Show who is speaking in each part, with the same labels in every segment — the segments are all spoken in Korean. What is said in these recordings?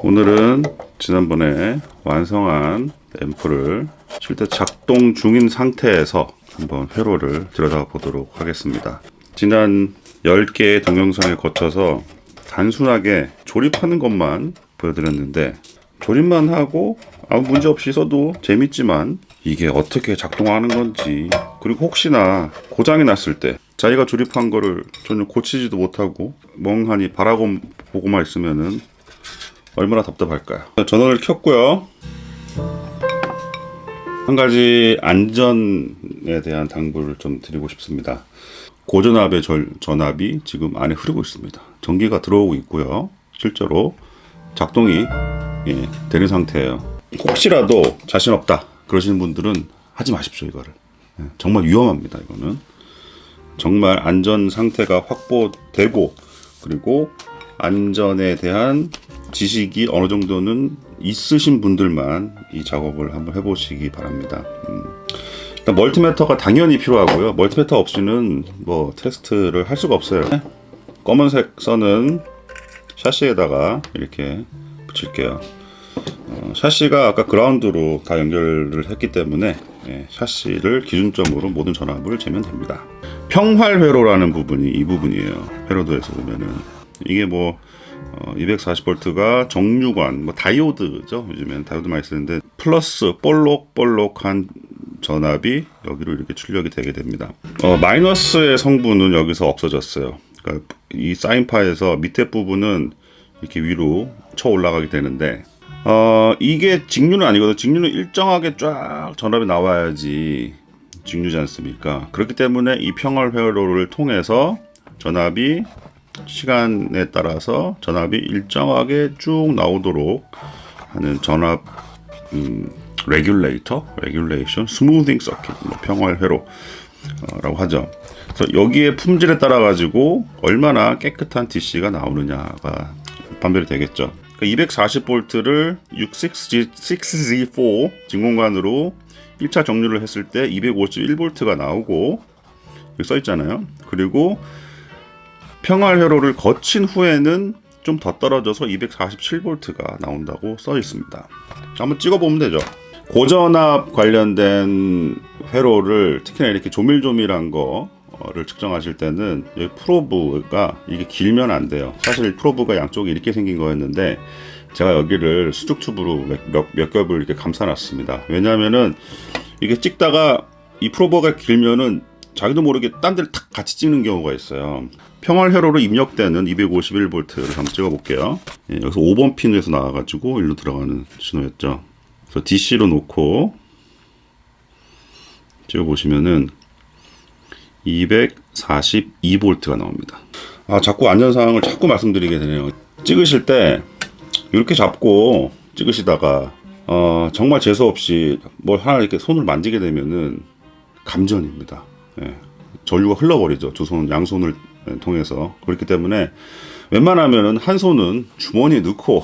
Speaker 1: 오늘은 지난번에 완성한 앰프를 실제 작동 중인 상태에서 한번 회로를 들여다보도록 하겠습니다. 지난 10개의 동영상에 거쳐서 단순하게 조립하는 것만 보여드렸는데, 조립만 하고 아무 문제 없이 써도 재밌지만 이게 어떻게 작동하는 건지, 그리고 혹시나 고장이 났을 때 자기가 조립한 거를 전혀 고치지도 못하고 멍하니 바라보고만 있으면은 얼마나 답답할까요? 전원을 켰고요. 한 가지 안전에 대한 당부를 좀 드리고 싶습니다. 고전압의 전압이 지금 안에 흐르고 있습니다. 전기가 들어오고 있고요. 실제로 작동이 되는 상태예요. 혹시라도 자신 없다 그러시는 분들은 하지 마십시오. 이거를 정말 위험합니다. 이거는 정말 안전 상태가 확보되고, 그리고 안전에 대한 지식이 어느 정도는 있으신 분들만 이 작업을 한번 해보시기 바랍니다. 일단 멀티미터가 당연히 필요하고요. 멀티미터 없이는 뭐 테스트를 할 수가 없어요. 검은색 선은 샤시에다가 이렇게 붙일게요. 샤시가 아까 그라운드로 다 연결을 했기 때문에 샤시를 기준점으로 모든 전압을 재면 됩니다. 평활회로라는 부분이 이 부분이에요. 회로도에서 보면은 이게 뭐 240V가 정류관, 뭐 다이오드죠. 요즘엔 다이오드 많이 쓰는데, 플러스 볼록볼록한 전압이 여기로 이렇게 출력이 되게 됩니다. 마이너스의 성분은 여기서 없어졌어요. 그러니까 이 사인파에서 밑에 부분은 이렇게 위로 쳐 올라가게 되는데, 이게 직류는 아니거든요. 직류는 일정하게 쫙 전압이 나와야지 직류지 않습니까? 그렇기 때문에 이 평활회로를 통해서 전압이 시간에 따라서 전압이 일정하게 쭉 나오도록 하는 전압 레귤레이션, 스무딩 서킷, 평활회로라고 하죠. 그래서 여기에 품질에 따라 가지고 얼마나 깨끗한 DC가 나오느냐가 판별이 되겠죠. 그러니까 240V를 6Z4 진공관으로 1차 정류를 했을 때 251V가 나오고, 여기 써 있잖아요. 그리고 평활회로를 거친 후에는 좀 더 떨어져서 247V가 나온다고 써 있습니다. 한번 찍어보면 되죠. 고전압 관련된 회로를, 특히나 이렇게 조밀조밀한 거를 측정하실 때는 여기 프로브가 이게 길면 안 돼요. 사실 프로브가 양쪽이 이렇게 생긴 거였는데 제가 여기를 수축 튜브로 몇 겹을 이렇게 감싸놨습니다. 왜냐하면은 이게 찍다가 이 프로브가 길면은 자기도 모르게 딴 데를 탁 같이 찍는 경우가 있어요. 평활회로로 입력되는 251V를 한번 찍어볼게요. 여기서 5번 핀에서 나와가지고 일로 들어가는 신호였죠. 그래서 DC로 놓고 찍어보시면은 242V가 나옵니다. 자꾸 안전사항을 자꾸 말씀드리게 되네요. 찍으실 때 이렇게 잡고 찍으시다가 정말 재수없이 뭘 하나 이렇게 손을 만지게 되면은 감전입니다. 전류가 흘러버리죠. 양손을 통해서. 그렇기 때문에 웬만하면은 한 손은 주머니에 넣고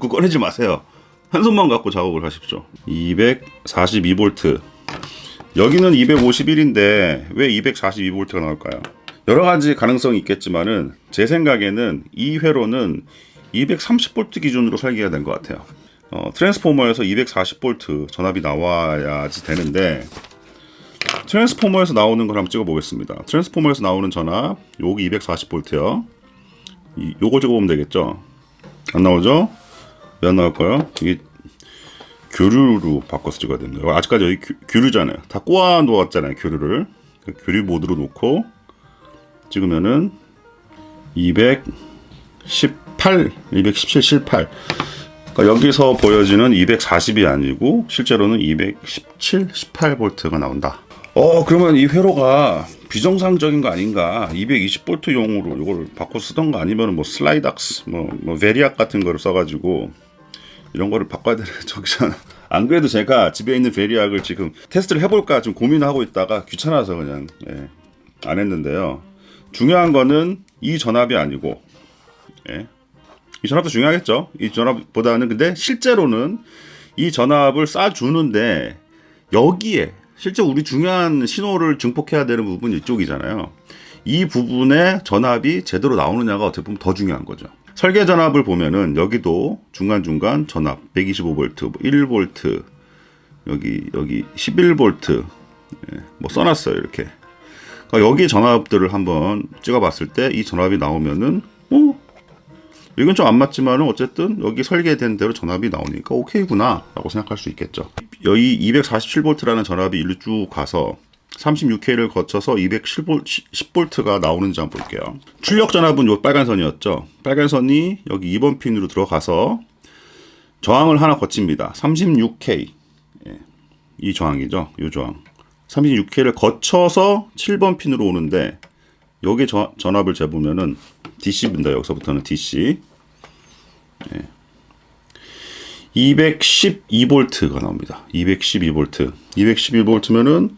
Speaker 1: 꺼내지 마세요. 한 손만 갖고 작업을 하십시오. 242V. 여기는 251인데 왜 242V가 나올까요? 여러 가지 가능성이 있겠지만은 제 생각에는 이 회로는 230V 기준으로 설계가 된 것 같아요. 트랜스포머에서 240V 전압이 나와야지 되는데, 트랜스포머에서 나오는 걸 한번 찍어보겠습니다. 트랜스포머에서 나오는 전압, 여기 240V요. 요거 찍어보면 되겠죠? 안 나오죠? 왜 안 나올까요? 이게 교류로 바꿔서 찍어야 됩니다. 아직까지 여기 교류잖아요. 다 꼬아 놓았잖아요, 교류를. 교류 모드로 놓고 찍으면은 217, 18. 그러니까 여기서 보여지는 240이 아니고 실제로는 217, 18V가 나온다. 그러면 이 회로가 비정상적인 거 아닌가? 220V용으로 이걸 바꿔 쓰던가, 아니면 뭐 슬라이닥스, 뭐 베리악 같은 거를 써가지고 이런 거를 바꿔야 되는 적잖아. 안 그래도 제가 집에 있는 베리악을 지금 테스트를 해볼까 좀 고민하고 있다가 귀찮아서 그냥 안 했는데요. 중요한 거는 이 전압이 아니고, 이 전압도 중요하겠죠. 이 전압보다는, 근데 실제로는 이 전압을 쏴주는데 여기에 실제 우리 중요한 신호를 증폭해야 되는 부분이 이쪽이잖아요. 이 부분에 전압이 제대로 나오느냐가 어떻게 보면 더 중요한 거죠. 설계 전압을 보면은 여기도 중간중간 전압 125V, 1V, 여기 11V 뭐 써놨어요. 이렇게. 그러니까 여기 전압들을 한번 찍어봤을 때 이 전압이 나오면은 이건 좀 안 맞지만은 어쨌든 여기 설계된 대로 전압이 나오니까 오케이구나 라고 생각할 수 있겠죠. 여기 247V라는 전압이 일로 쭉 가서 36K를 거쳐서 210V가 나오는지 한번 볼게요. 출력 전압은 요 빨간 선이었죠. 빨간 선이 여기 2번 핀으로 들어가서 저항을 하나 거칩니다. 36K. 이 저항이죠. 이 저항. 36K를 거쳐서 7번 핀으로 오는데 여기 전압을 재보면은 DC입니다. 여기서부터는 DC. 212V가 나옵니다. 212V. 212V면은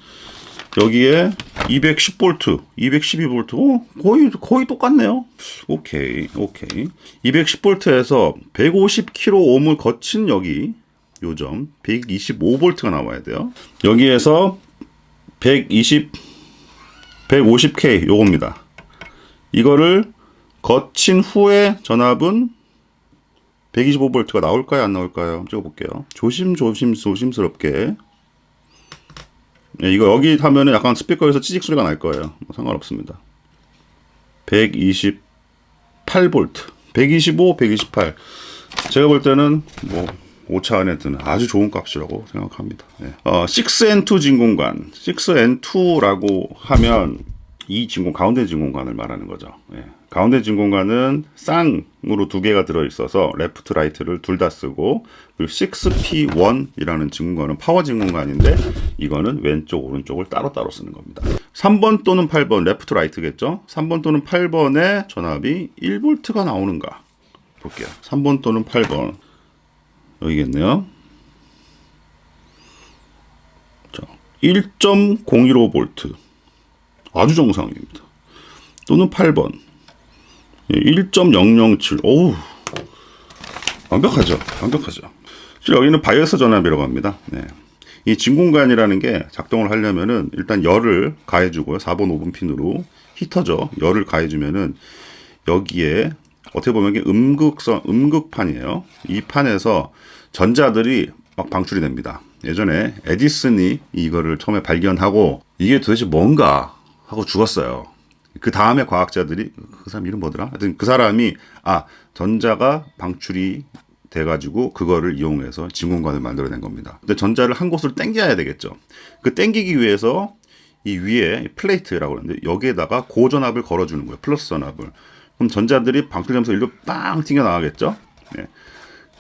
Speaker 1: 여기에 210V, 212V, 거의 똑같네요. 오케이. 210V에서 150kΩ을 거친 여기 요점 125V가 나와야 돼요. 여기에서 150K 요겁니다. 이거를 거친 후에 전압은 125V가 나올까요? 안 나올까요? 찍어볼게요. 조심스럽게. 이거 여기 하면은 약간 스피커에서 찌직 소리가 날 거예요. 뭐 상관없습니다. 128V, 125, 128. 제가 볼 때는 뭐 5차 안에 드는 아주 좋은 값이라고 생각합니다. 6N2 진공관. 6N2라고 하면 이 가운데 진공관을 말하는 거죠. 가운데 진공관은 쌍으로 두 개가 들어있어서 레프트 라이트를 둘 다 쓰고, 그리고 6P1이라는 진공관은 파워 진공관인데 이거는 왼쪽 오른쪽을 따로따로 쓰는 겁니다. 3번 또는 8번 레프트 라이트겠죠. 3번 또는 8번의 전압이 1V가 나오는가 볼게요. 3번 또는 8번 여기겠네요. 1.015V 아주 정상입니다. 또는 8번 1.007. 오우, 완벽하죠. 여기는 바이어스 전압이라고 합니다. 이 진공관이라는 게 작동을 하려면은 일단 열을 가해주고요. 4번, 5번 핀으로 히터죠. 열을 가해주면은 여기에 어떻게 보면 이게 음극판이에요. 이 판에서 전자들이 막 방출이 됩니다. 예전에 에디슨이 이거를 처음에 발견하고 이게 도대체 뭔가 하고 죽었어요. 그 다음에 과학자들이, 그 사람 이름 뭐더라? 하여튼 그 사람이 전자가 방출이 돼가지고 그거를 이용해서 진공관을 만들어낸 겁니다. 근데 전자를 한 곳으로 당겨야 되겠죠. 그 당기기 위해서 이 위에 플레이트라고 하는데 여기에다가 고전압을 걸어주는 거예요. 플러스 전압을. 그럼 전자들이 방출되면서 일로 빵 튕겨 나가겠죠.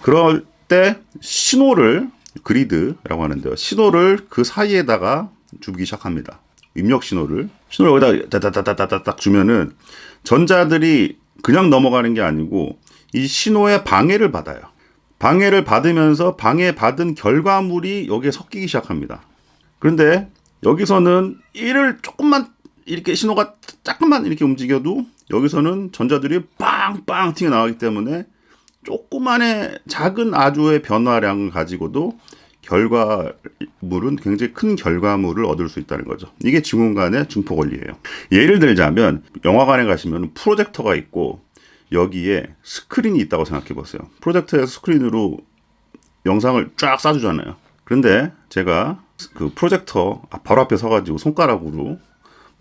Speaker 1: 그럴 때 신호를, 그리드라고 하는데요. 신호를 그 사이에다가 주기 시작합니다. 입력 신호를 여기다 따따따따따딱 주면은 전자들이 그냥 넘어가는 게 아니고 이 신호에 방해를 받아요. 방해를 받으면서 방해받은 결과물이 여기에 섞이기 시작합니다. 그런데 여기서는 1을 조금만 이렇게 신호가 조금만 이렇게 움직여도 여기서는 전자들이 빵빵 튀어 나가기 때문에 조그만의 작은 아주의 변화량을 가지고도 결과물은 굉장히 큰 결과물을 얻을 수 있다는 거죠. 이게 진공관의 증폭 원리예요. 예를 들자면 영화관에 가시면 프로젝터가 있고 여기에 스크린이 있다고 생각해 보세요. 프로젝터에서 스크린으로 영상을 쫙 쏴주잖아요. 그런데 제가 그 프로젝터 바로 앞에 서가지고 손가락으로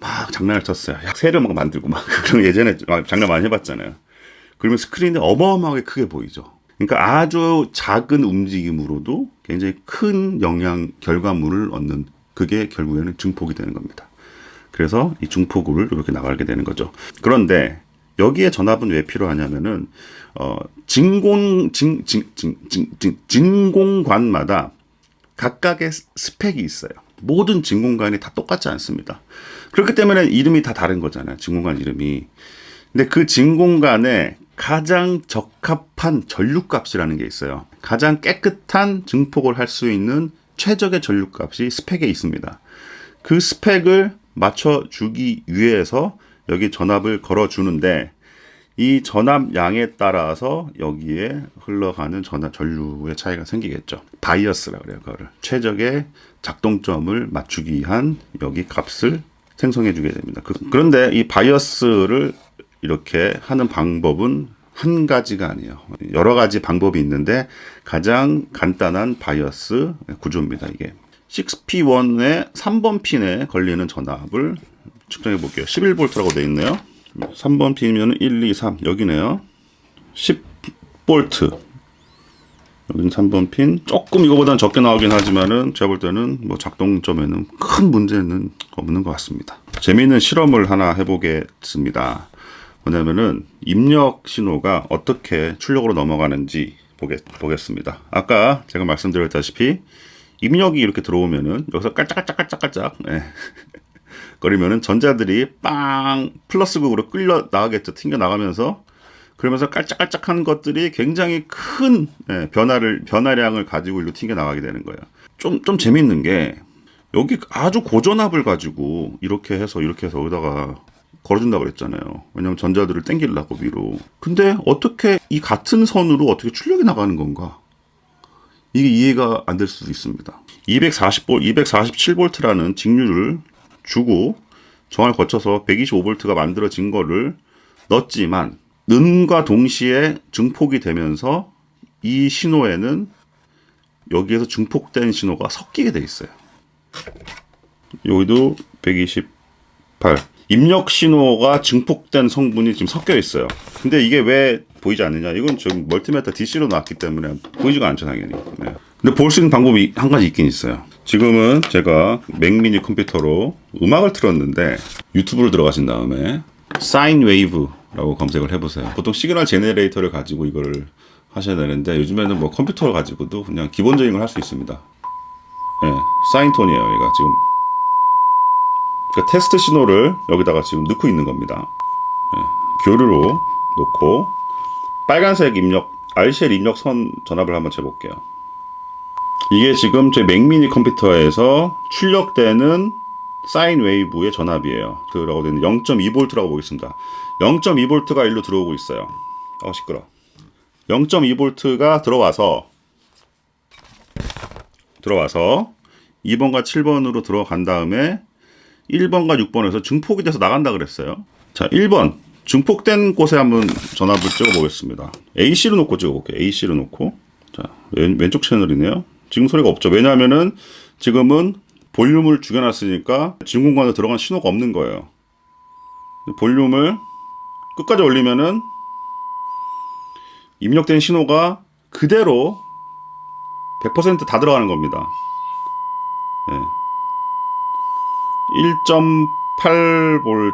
Speaker 1: 막 장난을 쳤어요. 약 새를 막 만들고 막 그런 예전에 장난 많이 해봤잖아요. 그러면 스크린이 어마어마하게 크게 보이죠. 그러니까 아주 작은 움직임으로도 굉장히 큰 결과물을 얻는, 그게 결국에는 증폭이 되는 겁니다. 그래서 이 증폭을 이렇게 나가게 되는 거죠. 그런데 여기에 전압은 왜 필요하냐면은 진공관마다 각각의 스펙이 있어요. 모든 진공관이 다 똑같지 않습니다. 그렇기 때문에 이름이 다 다른 거잖아요. 진공관 이름이. 근데 그 진공관에 가장 적합한 전류값이라는 게 있어요. 가장 깨끗한 증폭을 할 수 있는 최적의 전류값이 스펙에 있습니다. 그 스펙을 맞춰주기 위해서 여기 전압을 걸어주는데 이 전압량에 따라서 여기에 흘러가는 전류의 차이가 생기겠죠. 바이어스라고 그래요. 그거를 최적의 작동점을 맞추기 위한 여기 값을 생성해 주게 됩니다. 그런데 이 바이어스를 이렇게 하는 방법은 한 가지가 아니에요. 여러 가지 방법이 있는데 가장 간단한 바이어스 구조입니다. 이게 6P1의 3번 핀에 걸리는 전압을 측정해 볼게요. 11V라고 되어 있네요. 3번 핀이면 1, 2, 3 여기네요. 10V. 여기는 3번 핀. 조금 이거보다는 적게 나오긴 하지만은 제가 볼 때는 뭐 작동점에는 큰 문제는 없는 것 같습니다. 재미있는 실험을 하나 해보겠습니다. 뭐냐면은 입력 신호가 어떻게 출력으로 넘어가는지 보겠습니다. 아까 제가 말씀드렸다시피 입력이 이렇게 들어오면은 여기서 깔짝깔짝깔짝깔짝 거리면은 전자들이 빵 플러스 극으로 끌려 나가겠죠. 튕겨 나가면서 그러면서 깔짝깔짝한 것들이 굉장히 큰 변화량을 가지고 일로 튕겨 나가게 되는 거예요. 좀 재밌는 게 여기 아주 고전압을 가지고 이렇게 해서 여기다가 걸어준다고 그랬잖아요. 왜냐면 전자들을 땡기려고 위로. 근데 어떻게 이 같은 선으로 어떻게 출력이 나가는 건가? 이게 이해가 안 될 수도 있습니다. 247V라는 직류를 주고 정을 거쳐서 125V가 만들어진 거를 넣었지만 는과 동시에 증폭이 되면서 이 신호에는 여기에서 증폭된 신호가 섞이게 돼 있어요. 여기도 128. 입력 신호가 증폭된 성분이 지금 섞여 있어요. 근데 이게 왜 보이지 않느냐? 이건 지금 멀티미터 DC로 나왔기 때문에 보이지가 않죠, 당연히. 네. 근데 볼 수 있는 방법이 한 가지 있긴 있어요. 지금은 제가 맥미니 컴퓨터로 음악을 틀었는데 유튜브를 들어가신 다음에 사인 웨이브라고 검색을 해보세요. 보통 시그널 제네레이터를 가지고 이거를 하셔야 되는데 요즘에는 뭐 컴퓨터를 가지고도 그냥 기본적인 걸 할 수 있습니다. 네, 사인톤이에요. 얘가 지금 그러니까 테스트 신호를 여기다가 지금 넣고 있는 겁니다. 네, 교류로 놓고 빨간색 입력 RCL 입력선 전압을 한번 재볼게요. 이게 지금 제 맥미니 컴퓨터에서 출력되는 사인 웨이브의 전압이에요. 라고 되는 0.2V라고 보겠습니다. 0.2V가 일로 들어오고 있어요. 시끄러. 0.2V가 들어와서 2번과 7번으로 들어간 다음에 1번과 6번에서 증폭이 돼서 나간다 그랬어요. 자, 1번 증폭된 곳에 한번 전압을 찍어 보겠습니다. AC로 놓고 찍어 볼게요. AC로 놓고. 자, 왼쪽 채널이네요. 지금 소리가 없죠. 왜냐하면은 지금은 볼륨을 죽여놨으니까 지금 공간에 들어간 신호가 없는 거예요. 볼륨을 끝까지 올리면은 입력된 신호가 그대로 100% 다 들어가는 겁니다. 네. 1.8V.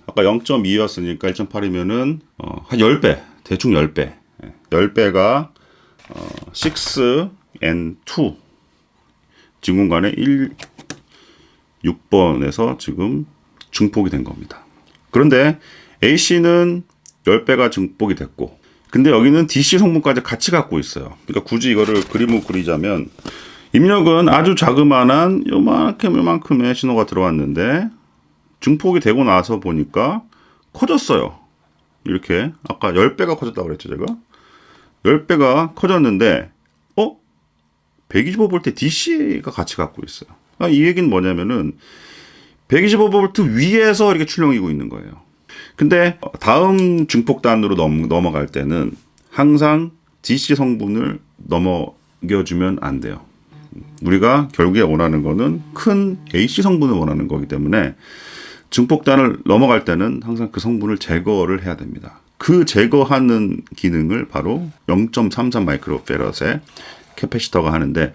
Speaker 1: 아까 0.2였으니까 1.8이면은 한 10배. 대충 10배. 10배가 6N2 지금 공간에 6번에서 지금 증폭이 된 겁니다. 그런데 AC는 10배가 증폭이 됐고 근데 여기는 DC 성분까지 같이 갖고 있어요. 그러니까 굳이 이거를 그림을 그리자면 입력은 아주 자그마한 요만큼의 신호가 들어왔는데 증폭이 되고 나서 보니까 커졌어요. 이렇게 아까 10배가 커졌다고 그랬죠 제가. 10배가 커졌는데 125V DC가 같이 갖고 있어요. 이 얘기는 뭐냐면은 125V 위에서 이렇게 출력이고 있는 거예요. 근데 다음 증폭단으로 넘어갈 때는 항상 DC 성분을 넘겨주면 안 돼요. 우리가 결국에 원하는 거는 큰 AC 성분을 원하는 거기 때문에 증폭단을 넘어갈 때는 항상 그 성분을 제거를 해야 됩니다. 그 제거하는 기능을 바로 0.33 마이크로페럿의 캐패시터가 하는데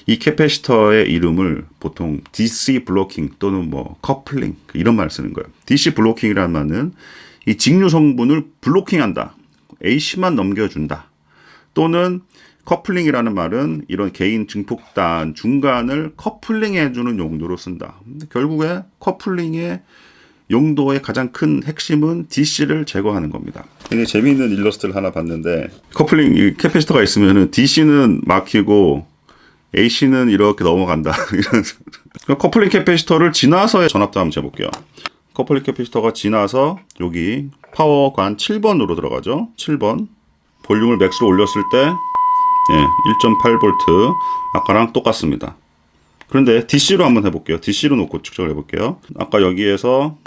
Speaker 1: 이 캐패시터의 이름을 보통 DC 블로킹 또는 뭐 커플링 이런 말을 쓰는 거예요. DC 블로킹이라는 말은 이 직류 성분을 블로킹한다. AC만 넘겨준다. 또는 커플링이라는 말은 이런 개인 증폭단 중간을 커플링해주는 용도로 쓴다. 근데 결국에 커플링의 용도의 가장 큰 핵심은 DC를 제거하는 겁니다. 되게 재미있는 일러스트를 하나 봤는데 커플링 이 캐패시터가 있으면은 DC는 막히고 AC는 이렇게 넘어간다. 이런 커플링 캐패시터를 지나서의 전압도 한번 재볼게요. 커플링 캐패시터가 지나서 여기 파워관 7번으로 들어가죠. 7번 볼륨을 맥스로 올렸을 때 1.8V 아까랑 똑같습니다. 그런데 DC로 한번 해볼게요. DC로 놓고 측정을 해볼게요. 아까 여기에서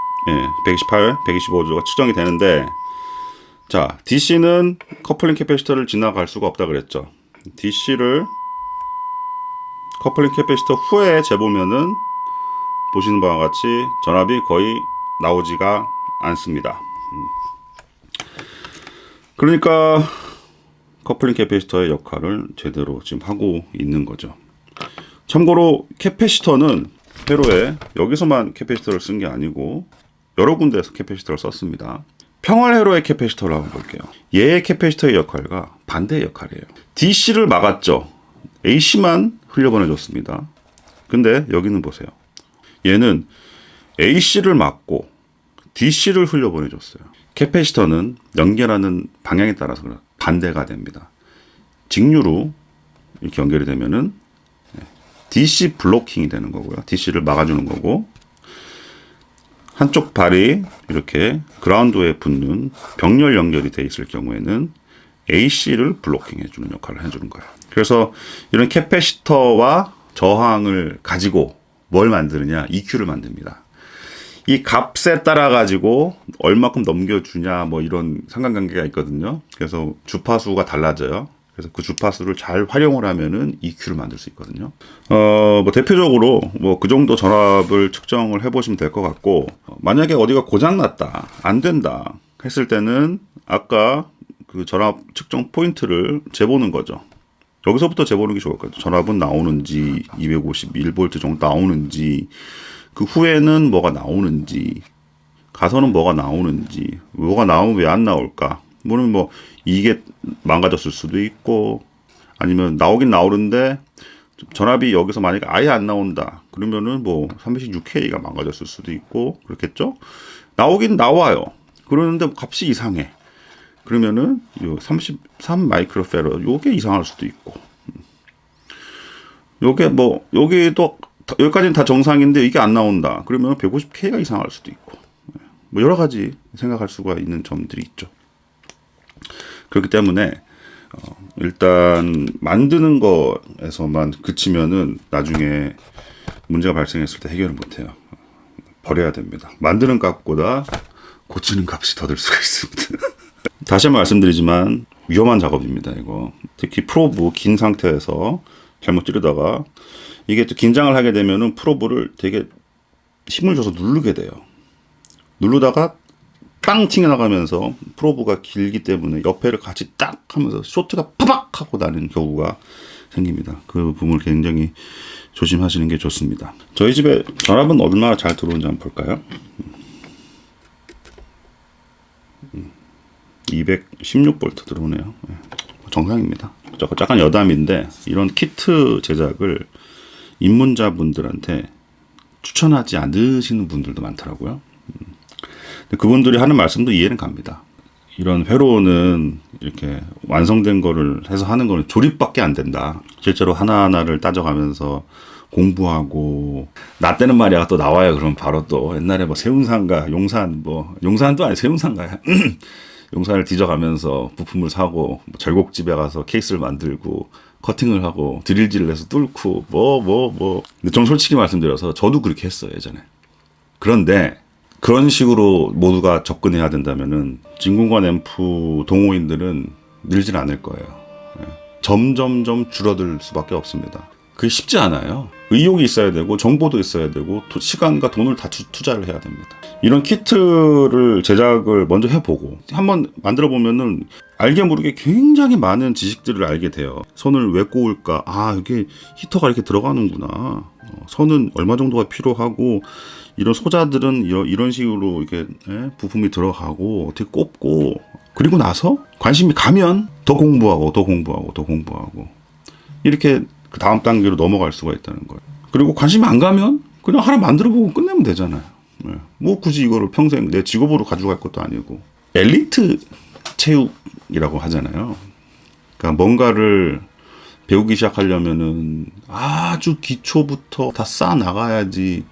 Speaker 1: 128, 125V가 측정이 되는데 자, DC는 커플링 캐패시터를 지나갈 수가 없다 그랬죠. DC를 커플링 캐패시터 후에 재보면은 보시는 바와 같이 전압이 거의 나오지가 않습니다. 그러니까 커플링 캐패시터의 역할을 제대로 지금 하고 있는 거죠. 참고로 캐패시터는 회로에 여기서만 캐패시터를 쓴 게 아니고 여러 군데에서 캐패시터를 썼습니다. 평활 회로의 캐패시터를 한번 볼게요. 얘의 캐패시터의 역할과 반대의 역할이에요. DC를 막았죠. AC만 흘려보내줬습니다. 근데 여기는 보세요. 얘는 AC를 막고 DC를 흘려보내줬어요. 캐패시터는 연결하는 방향에 따라서 반대가 됩니다. 직류로 이렇게 연결이 되면은 DC 블로킹이 되는 거고요. DC를 막아주는 거고, 한쪽 발이 이렇게 그라운드에 붙는 병렬 연결이 돼 있을 경우에는 AC를 블로킹 해주는 역할을 해주는 거예요. 그래서 이런 캐패시터와 저항을 가지고 뭘 만드느냐? EQ를 만듭니다. 이 값에 따라 가지고 얼마큼 넘겨주냐 뭐 이런 상관관계가 있거든요. 그래서 주파수가 달라져요. 그래서 그 주파수를 잘 활용을 하면은 EQ를 만들 수 있거든요. 뭐 대표적으로 뭐 그 정도 전압을 측정을 해보시면 될 것 같고, 만약에 어디가 고장 났다, 안 된다 했을 때는 아까 그 전압 측정 포인트를 재보는 거죠. 여기서부터 재보는 게 좋을 것 같아요. 전압은 나오는지, 251V 정도 나오는지, 그 후에는 뭐가 나오는지, 가서는 뭐가 나오는지, 뭐가 나오면 왜 안 나올까? 물론 뭐 이게 망가졌을 수도 있고, 아니면 나오긴 나오는데 전압이 여기서 만약에 아예 안 나온다 그러면은 뭐 316K가 망가졌을 수도 있고 그렇겠죠. 나오긴 나와요. 그러는데 값이 이상해. 그러면은 요 33 마이크로페러 요게 이상할 수도 있고, 요게 뭐 여기도 여기까지는 다 정상인데 이게 안 나온다 그러면 150K가 이상할 수도 있고, 뭐 여러 가지 생각할 수가 있는 점들이 있죠. 그렇기 때문에 일단 만드는 거에서만 그치면은 나중에 문제가 발생했을 때 해결을 못해요. 버려야 됩니다. 만드는 값보다 고치는 값이 더 들 수가 있습니다. 다시 한번 말씀드리지만 위험한 작업입니다. 이거 특히 프로브 긴 상태에서 잘못 찌르다가 이게 또 긴장을 하게 되면은 프로브를 되게 힘을 줘서 누르게 돼요. 누르다가 빵 튀어나가면서 프로브가 길기 때문에 옆에를 같이 딱 하면서 쇼트가 파박 하고 나는 경우가 생깁니다. 그 부분을 굉장히 조심하시는 게 좋습니다. 저희 집에 전압은 얼마나 잘 들어오는지 한번 볼까요? 216V 들어오네요. 정상입니다. 약간 여담인데 이런 키트 제작을 입문자분들한테 추천하지 않으시는 분들도 많더라고요. 그분들이 하는 말씀도 이해는 갑니다. 이런 회로는 이렇게 완성된 거를 해서 하는 거는 조립밖에 안 된다. 실제로 하나하나를 따져가면서 공부하고, 나 때는 말이야 또 나와요. 그럼 바로 또 옛날에 뭐 세운상가, 용산도 아니 세운상가야. 용산을 뒤져가면서 부품을 사고, 뭐 절곡집에 가서 케이스를 만들고, 커팅을 하고, 드릴질을 해서 뚫고, 근데 좀 솔직히 말씀드려서 저도 그렇게 했어요, 예전에. 그런데 그런 식으로 모두가 접근해야 된다면은 진공관 앰프 동호인들은 늘질 않을 거예요. 점점점 줄어들 수밖에 없습니다. 그게 쉽지 않아요. 의욕이 있어야 되고 정보도 있어야 되고 시간과 돈을 다 투자를 해야 됩니다. 이런 키트를 제작을 먼저 해보고 한번 만들어 보면은 알게 모르게 굉장히 많은 지식들을 알게 돼요. 선을 왜 꼽을까? 아, 이게 히터가 이렇게 들어가는구나. 선은 얼마 정도가 필요하고, 이런 소자들은 이런 식으로 이렇게 부품이 들어가고 어떻게 꼽고, 그리고 나서 관심이 가면 더 공부하고 이렇게 그 다음 단계로 넘어갈 수가 있다는 거예요. 그리고 관심이 안 가면 그냥 하나 만들어보고 끝내면 되잖아요. 뭐 굳이 이거를 평생 내 직업으로 가져갈 것도 아니고. 엘리트 체육이라고 하잖아요. 그러니까 뭔가를 배우기 시작하려면은 아주 기초부터 다 쌓아 나가야지.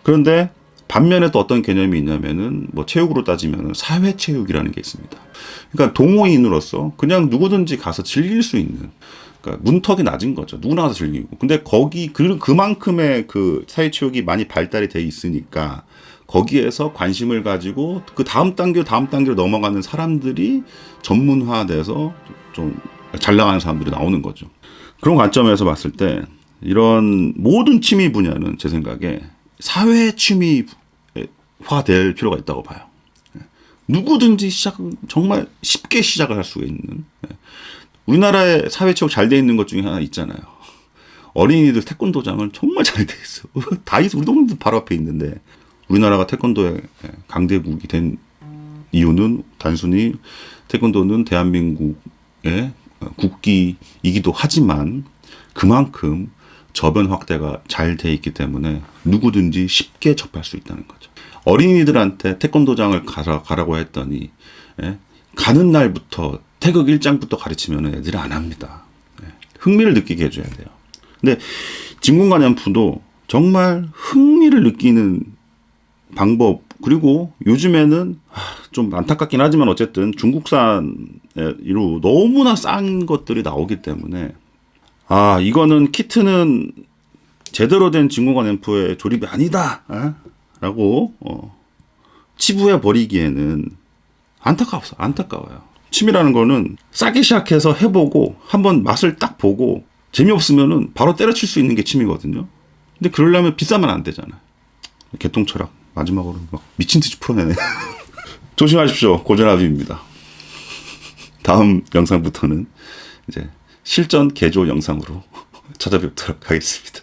Speaker 1: 그런데 반면에 또 어떤 개념이 있냐면은 뭐 체육으로 따지면 사회 체육이라는 게 있습니다. 그러니까 동호인으로서 그냥 누구든지 가서 즐길 수 있는, 그러니까 문턱이 낮은 거죠. 누구나 가서 즐기고. 근데 거기 그만큼의 그 사회 체육이 많이 발달이 돼 있으니까 거기에서 관심을 가지고 그 다음 단계로 넘어가는 사람들이 전문화돼서 좀 잘 나가는 사람들이 나오는 거죠. 그런 관점에서 봤을 때 이런 모든 취미 분야는 제 생각에 사회 취미화될 필요가 있다고 봐요. 누구든지 정말 쉽게 시작을 할 수가 있는. 우리나라의 사회체육 잘 돼 있는 것 중에 하나 있잖아요. 어린이들 태권도장은 정말 잘 돼 있어. 다 있어. 우리 동네도 바로 앞에 있는데 우리나라가 태권도의 강대국이 된 이유는 단순히 태권도는 대한민국의 국기이기도 하지만 그만큼 저변 확대가 잘 돼 있기 때문에 누구든지 쉽게 접할 수 있다는 거죠. 어린이들한테 태권도장을 가라고 했더니 가는 날부터 태극 1장부터 가르치면 애들이 안 합니다. 흥미를 느끼게 해줘야 돼요. 근데 진공관염푸도 정말 흥미를 느끼는 방법, 그리고 요즘에는 좀 안타깝긴 하지만 어쨌든 중국산으로 너무나 싼 것들이 나오기 때문에 이거는 키트는 제대로 된 진공관염푸의 조립이 아니다 라고 치부해 버리기에는 안타까워요. 취미라는 거는 싸게 시작해서 해보고 한번 맛을 딱 보고 재미없으면은 바로 때려칠 수 있는 게 취미거든요. 근데 그러려면 비싸면 안 되잖아요. 개통철학 마지막으로 막 미친 듯이 풀어내네. 조심하십시오. 고전압입니다. 다음 영상부터는 이제 실전 개조 영상으로 찾아뵙도록 하겠습니다.